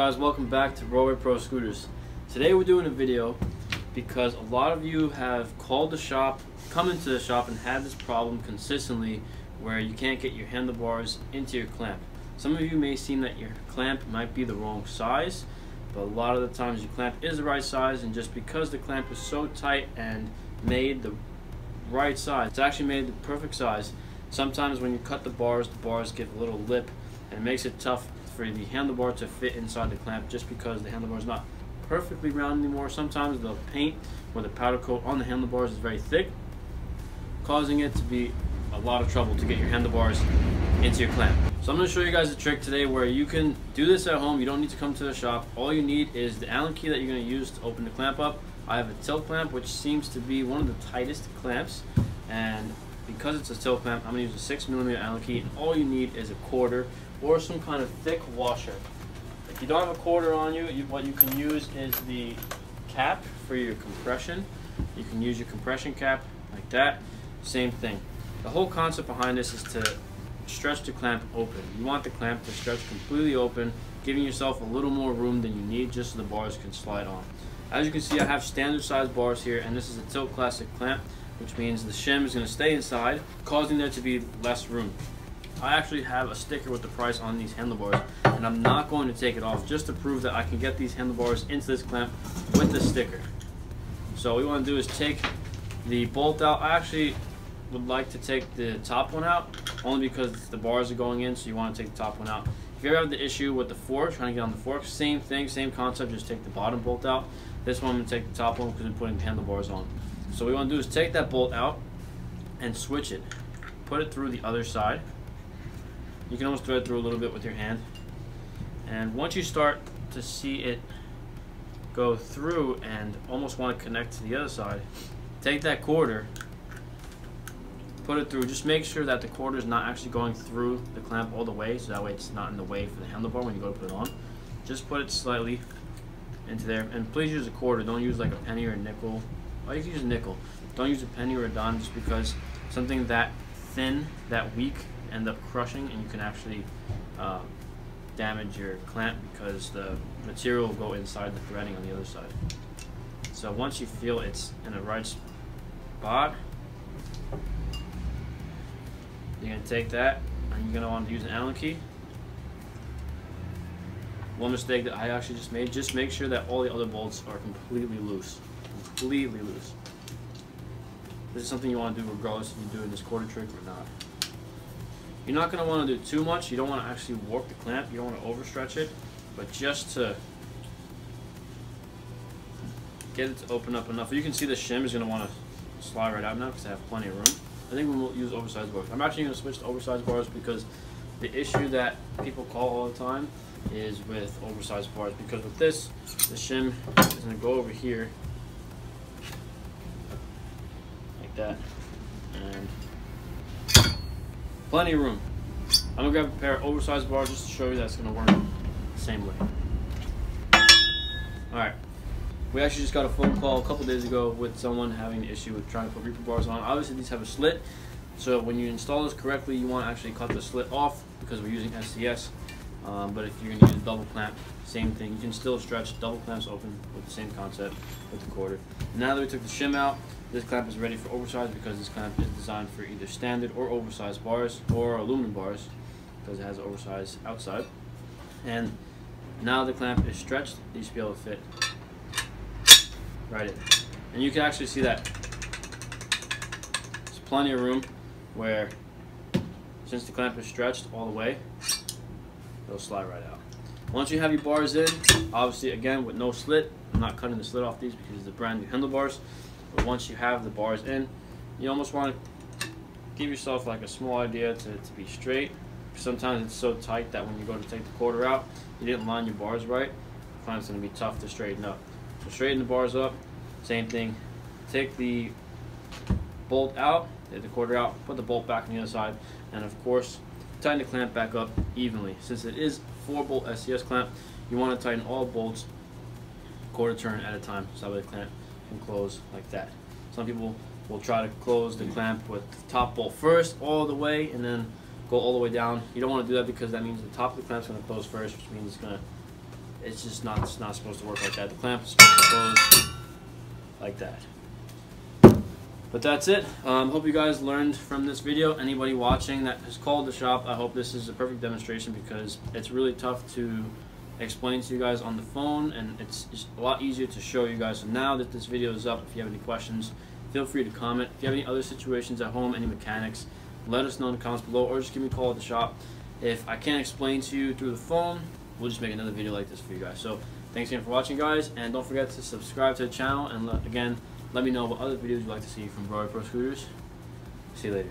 guys, welcome back to Broadway Pro Scooters. Today we're doing a video because a lot of you have called the shop, come into the shop and had this problem consistently where you can't get your handlebars into your clamp. Some of you may seem that your clamp might be the wrong size, but a lot of the times your clamp is the right size, and just because the clamp is so tight and made the right size, it's actually made the perfect size. Sometimes when you cut the bars give a little lip and it makes it tough for the handlebar to fit inside the clamp just because the handlebar is not perfectly round anymore. Sometimes the paint or the powder coat on the handlebars is very thick, causing it to be a lot of trouble to get your handlebars into your clamp. So I'm going to show you guys a trick today where you can do this at home. You don't need to come to the shop. All you need is the Allen key that you're going to use to open the clamp up. I have a tilt clamp, which seems to be one of the tightest clamps, and because it's a tilt clamp, I'm going to use a 6mm Allen key, and all you need is a quarter or some kind of thick washer. If you don't have a quarter on you, what you can use is the cap for your compression. You can use your compression cap like that. Same thing. The whole concept behind this is to stretch the clamp open. You want the clamp to stretch completely open, giving yourself a little more room than you need just so the bars can slide on. As you can see, I have standard size bars here, and this is a tilt classic clamp, which means the shim is going to stay inside, causing there to be less room. I actually have a sticker with the price on these handlebars, and I'm not going to take it off just to prove that I can get these handlebars into this clamp with the sticker. So what we want to do is take the bolt out. I actually would like to take the top one out, only because the bars are going in, so you want to take the top one out. If you ever have the issue with the fork, trying to get on the fork, same thing, same concept, just take the bottom bolt out. This one I'm going to take the top one because we're putting the handlebars on. So what we want to do is take that bolt out and switch it. Put it through the other side. You can almost thread through a little bit with your hand. And once you start to see it go through and almost want to connect to the other side, take that quarter, put it through. Just make sure that the quarter is not actually going through the clamp all the way, so that way it's not in the way for the handlebar when you go to put it on. Just put it slightly into there, and please use a quarter. Don't use like a penny or a nickel. Or you can use a nickel. Don't use a penny or a dime, just because something that thin, that weak, end up crushing, and you can actually damage your clamp because the material will go inside the threading on the other side. So once you feel it's in the right spot, you're going to take that and you're going to want to use an Allen key. One mistake that I actually just made, just make sure that all the other bolts are completely loose. Completely loose. This is something you want to do regardless if you're doing this quarter trick or not. You're not going to want to do too much. You don't want to actually warp the clamp. You don't want to overstretch it, but just to get it to open up enough. You can see the shim is going to want to slide right out now because I have plenty of room. I think we'll use oversized bars. I'm actually going to switch to oversized bars because the issue that people call all the time is with oversized bars, because with this, the shim is going to go over here like that, and plenty of room. I'm going to grab a pair of oversized bars just to show you that it's going to work the same way. Alright, we actually just got a phone call a couple days ago with someone having the issue with trying to put Reaper bars on. Obviously these have a slit, so when you install this correctly, you want to actually cut the slit off because we're using SCS. But if you're going to use a double clamp, same thing. You can still stretch double clamps open with the same concept with the quarter. Now that we took the shim out, this clamp is ready for oversized because this clamp is designed for either standard or oversized bars or aluminum bars because it has an oversized outside. And now the clamp is stretched, you should be able to fit right in. And you can actually see that there's plenty of room where, since the clamp is stretched all the way, it'll slide right out. Once you have your bars in, obviously again with no slit, I'm not cutting the slit off these because they're brand new handlebars, but once you have the bars in, you almost want to give yourself like a small idea to be straight. Sometimes it's so tight that when you go to take the quarter out, you didn't line your bars right, you find it's going to be tough to straighten up. So straighten the bars up, same thing. Take the bolt out, take the quarter out, put the bolt back on the other side, and of course tighten the clamp back up evenly. Since it is 4-bolt SCS clamp, you want to tighten all bolts quarter turn at a time so that the clamp can close like that. Some people will try to close the clamp with the top bolt first all the way and then go all the way down. You don't want to do that because that means the top of the clamp is going to close first, which means it's going to it's just not supposed to work like that. The clamp is supposed to close like that. But that's it. Hope you guys learned from this video. Anybody watching that has called the shop, I hope this is a perfect demonstration, because it's really tough to explain to you guys on the phone, and it's just a lot easier to show you guys. So now that this video is up, if you have any questions, feel free to comment. If you have any other situations at home, any mechanics, let us know in the comments below, or just give me a call at the shop. If I can't explain to you through the phone, we'll just make another video like this for you guys. So thanks again for watching, guys, and don't forget to subscribe to the channel, and again, let me know what other videos you'd like to see from Broadway Pro Scooters. See you later.